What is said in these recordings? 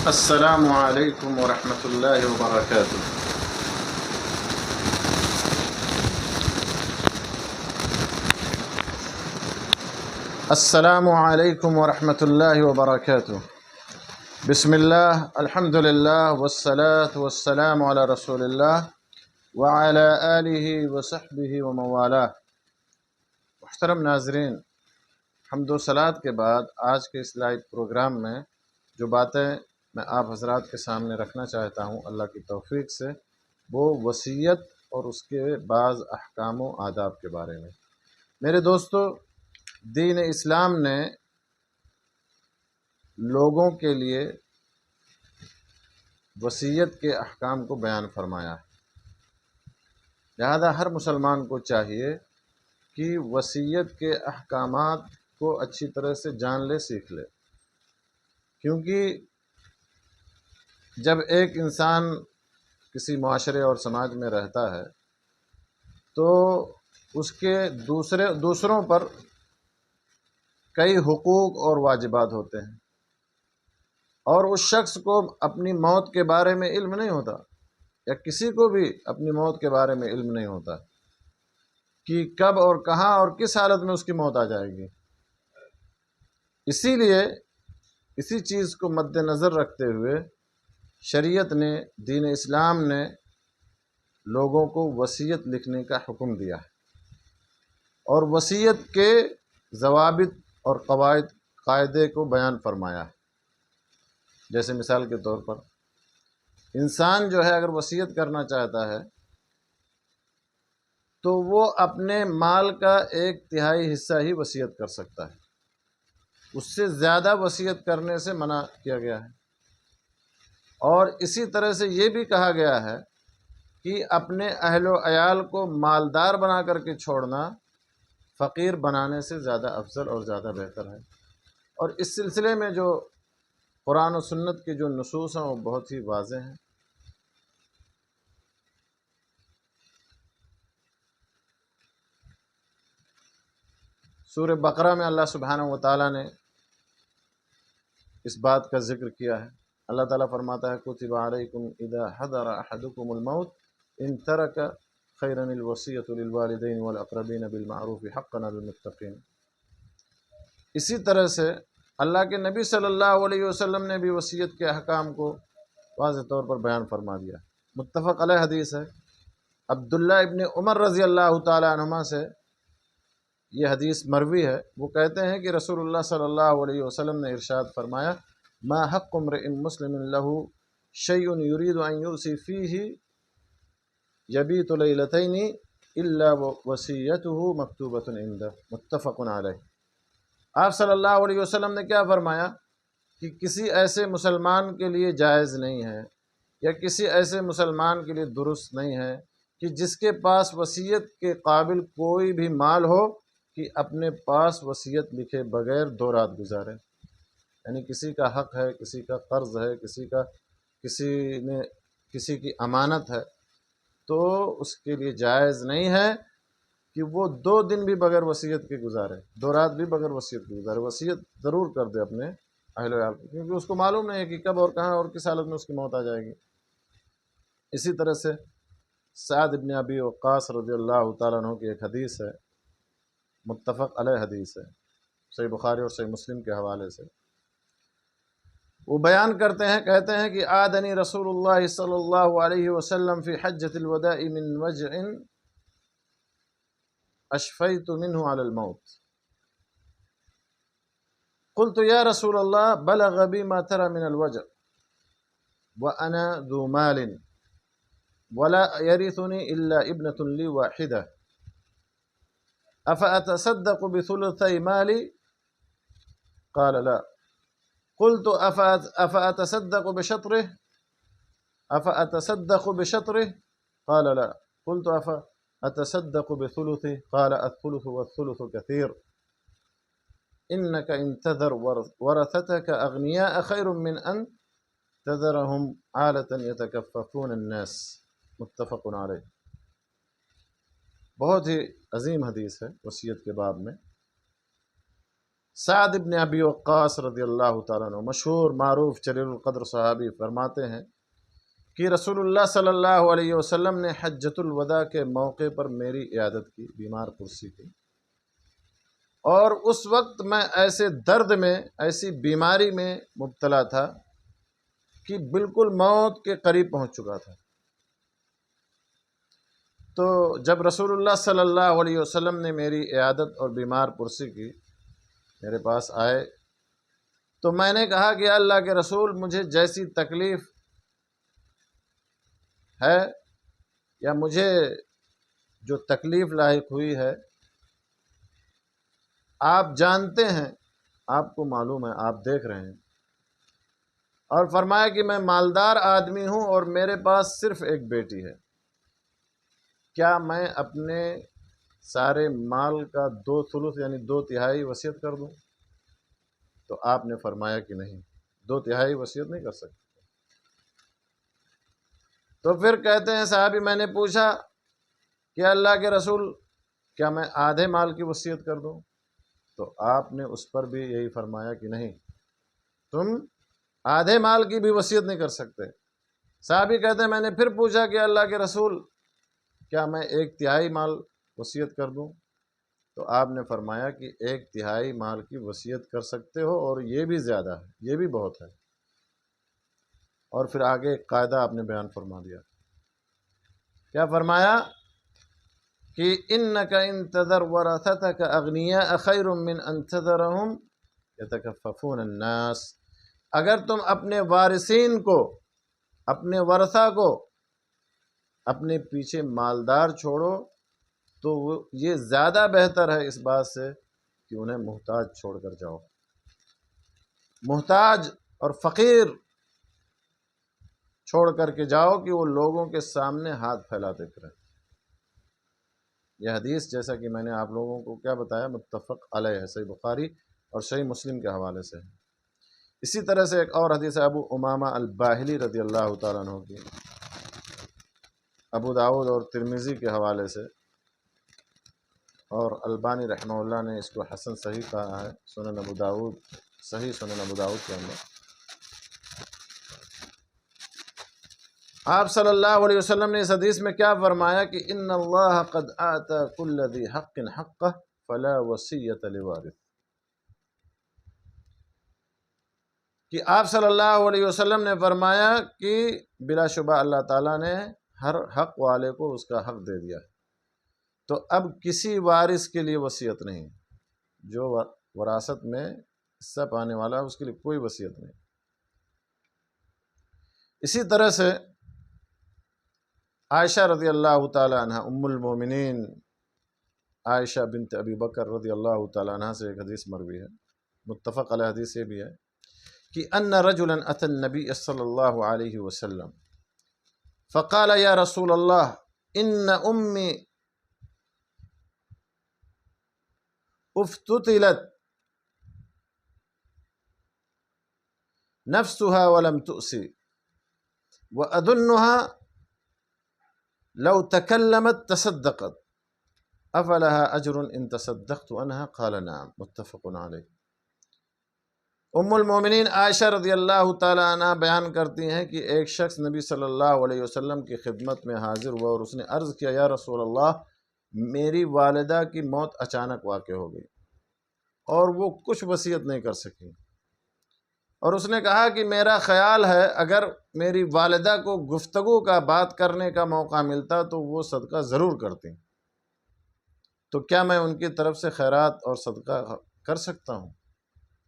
السلام علیکم ورحمۃ اللہ وبرکاتہ۔ السلام علیکم ورحمۃ اللہ وبرکاتہ۔ بسم اللہ، الحمد للہ، والصلاة والسلام علی رسول اللہ وعلی آلہ وصحبہ ومن والہ۔ محترم ناظرین، حمد و صلات کے بعد آج کے اس لائیو پروگرام میں جو باتیں میں آپ حضرات کے سامنے رکھنا چاہتا ہوں اللہ کی توفیق سے، وہ وصیت اور اس کے بعض احکام و آداب کے بارے میں۔ میرے دوستو، دین اسلام نے لوگوں کے لیے وصیت کے احکام کو بیان فرمایا ہے، لہذا ہر مسلمان کو چاہیے کہ وصیت کے احکامات کو اچھی طرح سے جان لے، سیکھ لے، کیونکہ جب ایک انسان کسی معاشرے اور سماج میں رہتا ہے تو اس کے دوسروں پر کئی حقوق اور واجبات ہوتے ہیں، اور اس شخص کو اپنی موت کے بارے میں علم نہیں ہوتا، یا کسی کو بھی اپنی موت کے بارے میں علم نہیں ہوتا کہ کب اور کہاں اور کس حالت میں اس کی موت آ جائے گی۔ اسی لیے اسی چیز کو مد نظر رکھتے ہوئے شریعت نے، دین اسلام نے لوگوں کو وصیت لکھنے کا حکم دیا ہے، اور وصیت کے ضوابط اور قاعدے کو بیان فرمایا ہے۔ جیسے مثال کے طور پر انسان جو ہے اگر وصیت کرنا چاہتا ہے تو وہ اپنے مال کا 1/3 حصہ ہی وصیت کر سکتا ہے، اس سے زیادہ وصیت کرنے سے منع کیا گیا ہے۔ اور اسی طرح سے یہ بھی کہا گیا ہے کہ اپنے اہل و عیال کو مالدار بنا کر کے چھوڑنا فقیر بنانے سے زیادہ افضل اور زیادہ بہتر ہے۔ اور اس سلسلے میں جو قرآن و سنت کے جو نصوص ہیں وہ بہت ہی واضح ہیں۔ سورہ بقرہ میں اللہ سبحانہ و تعالیٰ نے اس بات کا ذکر کیا ہے۔ اللہ تعالیٰ فرماتا ہے کتب علیکم اذا حضر احدکم الموت ان ترک خیرا الوصیۃ للوالدین والاقربین بالمعروف حقا علی المتقین۔ اسی طرح سے اللہ کے نبی صلی اللہ علیہ وسلم نے بھی وصیت کے احکام کو واضح طور پر بیان فرما دیا۔ متفق علیہ حدیث ہے، عبداللہ ابن عمر رضی اللہ تعالی عنہما سے یہ حدیث مروی ہے۔ وہ کہتے ہیں کہ رسول اللہ صلی اللہ علیہ وسلم نے ارشاد فرمایا ما حق امرئ مسلم له شيء يريد ان يوصي فيه يبيت ليلتين الا وصيته مكتوبة عنده، متفق علیہ۔ آپ صلی اللہ علیہ وسلم نے کیا فرمایا کہ کسی ایسے مسلمان کے لیے جائز نہیں ہے، یا کسی ایسے مسلمان کے لیے درست نہیں ہے کہ جس کے پاس وصیت کے قابل کوئی بھی مال ہو کہ اپنے پاس وصیت لکھے بغیر 2 رات گزارے۔ یعنی کسی کا حق ہے، کسی کا قرض ہے، کسی کی امانت ہے، تو اس کے لیے جائز نہیں ہے کہ وہ 2 دن بھی بغیر وصیت کے گزارے، 2 رات بھی بغیر وصیت کے گزارے۔ وصیت ضرور کر دے اپنے اہل و عیال کو، کیونکہ اس کو معلوم نہیں ہے کہ کب اور کہاں اور کس حالت میں اس کی موت آ جائے گی۔ اسی طرح سے سعد بن ابی وقاص رضی اللہ تعالیٰ عنہ کی ایک حدیث ہے، متفق علیہ حدیث ہے، صحیح بخاری اور صحیح مسلم کے حوالے سے۔ وہ بیان کرتے ہیں، کہتے ہیں کہ آدنی رسول اللہ صلی اللہ علیہ وسلم فی حجۃ الوداع من وجع اشفیت منہ علی الموت، قلت یا رسول اللہ بلغ بی ما ترى من الوجع وانا ذو مال ولا يرثني الا ابنة لي واحدة افاتصدق بثلثي مالي؟ قال لا۔ قلت افاتصدق بشطره؟ قال لا۔ قلت افاتصدق بثلثه؟ قال الثلث والثلث كثير انك ان تذر ورثتك اغنياء خير من ان تذرهم عالة يتكففون الناس، متفق علیہ۔ بہت ہی عظیم حدیث ہے وصیت کے باب میں۔ سعد ابن ابی وقاص رضی اللہ تعالیٰ عنہ، مشہور معروف جلیل القدر صحابی، فرماتے ہیں کہ رسول اللہ صلی اللہ علیہ وسلم نے حجۃ الوداع کے موقع پر میری عیادت کی، بیمار پرسی کی، اور اس وقت میں ایسے درد میں، ایسی بیماری میں مبتلا تھا کہ بالکل موت کے قریب پہنچ چکا تھا۔ تو جب رسول اللہ صلی اللہ علیہ وسلم نے میری عیادت اور بیمار پرسی کی، میرے پاس آئے، تو میں نے کہا کہ اللہ کے رسول، مجھے جیسی تکلیف ہے یا مجھے جو تکلیف لاحق ہوئی ہے آپ جانتے ہیں، آپ کو معلوم ہے، آپ دیکھ رہے ہیں۔ اور فرمایا کہ میں مالدار آدمی ہوں اور میرے پاس صرف ایک بیٹی ہے، کیا میں اپنے سارے مال کا 2/3 یعنی 2/3 وصیت کر دوں؟ تو آپ نے فرمایا کہ نہیں، 2/3 وصیت نہیں کر سکتے۔ تو پھر کہتے ہیں صحابی، میں نے پوچھا کہ اللہ کے رسول، کیا میں آدھے مال کی وصیت کر دوں؟ تو آپ نے اس پر بھی یہی فرمایا کہ نہیں، تم آدھے مال کی بھی وصیت نہیں کر سکتے۔ صحابی کہتے ہیں میں نے پھر پوچھا کہ اللہ کے رسول، کیا میں 1/3 مال وصیت کر دوں؟ تو آپ نے فرمایا کہ 1/3 مال کی وصیت کر سکتے ہو، اور یہ بھی زیادہ ہے، یہ بھی بہت ہے۔ اور پھر آگے ایک قاعدہ آپ نے بیان فرما دیا، کیا فرمایا کہ اِنَّكَ إِن تَذَرْ وَرَثَتَكَ أَغْنِيَاءَ خَيْرٌ مِّنْ أَن تَذَرَهُمْ يَتَكَفَّفُونَ النَّاسَ، اگر تم اپنے وارثین کو، اپنے ورثہ کو اپنے پیچھے مالدار چھوڑو تو یہ زیادہ بہتر ہے اس بات سے کہ انہیں محتاج چھوڑ کر جاؤ، محتاج اور فقیر چھوڑ کر کے جاؤ کہ وہ لوگوں کے سامنے ہاتھ پھیلاتے پھریں۔ یہ حدیث جیسا کہ میں نے آپ لوگوں کو کیا بتایا، متفق علیہ ہے، صحیح بخاری اور صحیح مسلم کے حوالے سے ہے۔ اسی طرح سے ایک اور حدیث ہے ابو امامہ الباہلی رضی اللہ تعالیٰ عنہ کی، ابو داؤد اور ترمذی کے حوالے سے، اور البانی رحمہ اللہ نے اس کو حسن صحیح کہا ہے، سنن ابو داؤد، صحیح سنن ابو داؤد کے اندر۔ آپ صلی اللہ علیہ وسلم نے اس حدیث میں کیا فرمایا کہ ان اللہ قد آتا کل ذی حق حقہ فلا وصیۃ لوارث، کہ آپ صلی اللہ علیہ وسلم نے فرمایا کہ بلا شبہ اللہ تعالیٰ نے ہر حق والے کو اس کا حق دے دیا، تو اب کسی وارث کے لیے وصیت نہیں، جو وراثت میں حصہ پانے والا ہے اس کے لیے کوئی وصیت نہیں۔ اسی طرح سے عائشہ رضی اللہ تعالیٰ عنہ، ام المومنین عائشہ بنت ابی بکر رضی اللہ تعالیٰ عنہ سے ایک حدیث مروی ہے، متفق علیہ حدیث یہ بھی ہے کہ ان رجلا اتى النبی صلی اللہ علیہ وسلم فقال یا رسول اللہ ان امی افتتلت نفسها ولم تؤسی وأظنها لو تكلمت تصدقت افلها اجر ان تصدقت عنها قال نعم، متفق علیہ۔ ام المومنین عائشہ رضی اللہ تعالیٰ عنہ بیان کرتی ہیں کہ ایک شخص نبی صلی اللہ علیہ وسلم کی خدمت میں حاضر ہوا اور اس نے عرض کیا، یا رسول اللہ، میری والدہ کی موت اچانک واقع ہو گئی اور وہ کچھ وصیت نہیں کر سکی، اور اس نے کہا کہ میرا خیال ہے اگر میری والدہ کو گفتگو کا، بات کرنے کا موقع ملتا تو وہ صدقہ ضرور کرتی، تو کیا میں ان کی طرف سے خیرات اور صدقہ کر سکتا ہوں؟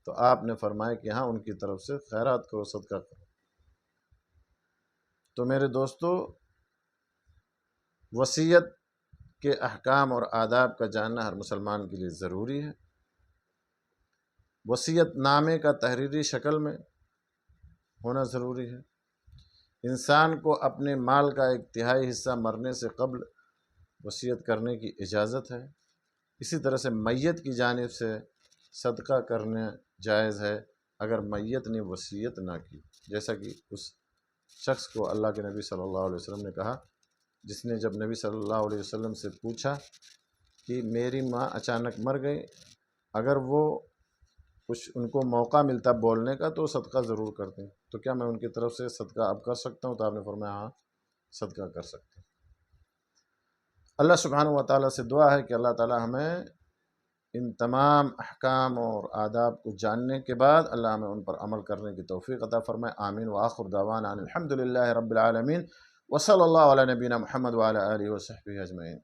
تو آپ نے فرمایا کہ ہاں، ان کی طرف سے خیرات کرو، صدقہ کرو۔ تو میرے دوستو، وصیت کے احکام اور آداب کا جاننا ہر مسلمان کے لیے ضروری ہے۔ وصیت نامے کا تحریری شکل میں ہونا ضروری ہے۔ انسان کو اپنے مال کا 1/3 حصہ مرنے سے قبل وصیت کرنے کی اجازت ہے۔ اسی طرح سے میت کی جانب سے صدقہ کرنا جائز ہے اگر میت نے وصیت نہ کی، جیسا کہ اس شخص کو اللہ کے نبی صلی اللہ علیہ وسلم نے کہا، جس نے جب نبی صلی اللہ علیہ وسلم سے پوچھا کہ میری ماں اچانک مر گئی، اگر وہ کچھ ان کو موقع ملتا بولنے کا تو صدقہ ضرور کرتے ہیں، تو کیا میں ان کی طرف سے صدقہ اب کر سکتا ہوں؟ تو آپ نے فرمایا ہاں صدقہ کر سکتے ہیں۔ اللہ سبحانہ و تعالیٰ سے دعا ہے کہ اللہ تعالیٰ ہمیں ان تمام احکام اور آداب کو جاننے کے بعد اللہ ہمیں ان پر عمل کرنے کی توفیق عطا فرمائے۔ آمین وآخر دعوانا ان الحمد للہ رب العالمین، وصلی اللہ علی نبینا محمد وعلی آلہ وصحبہ اجمعین۔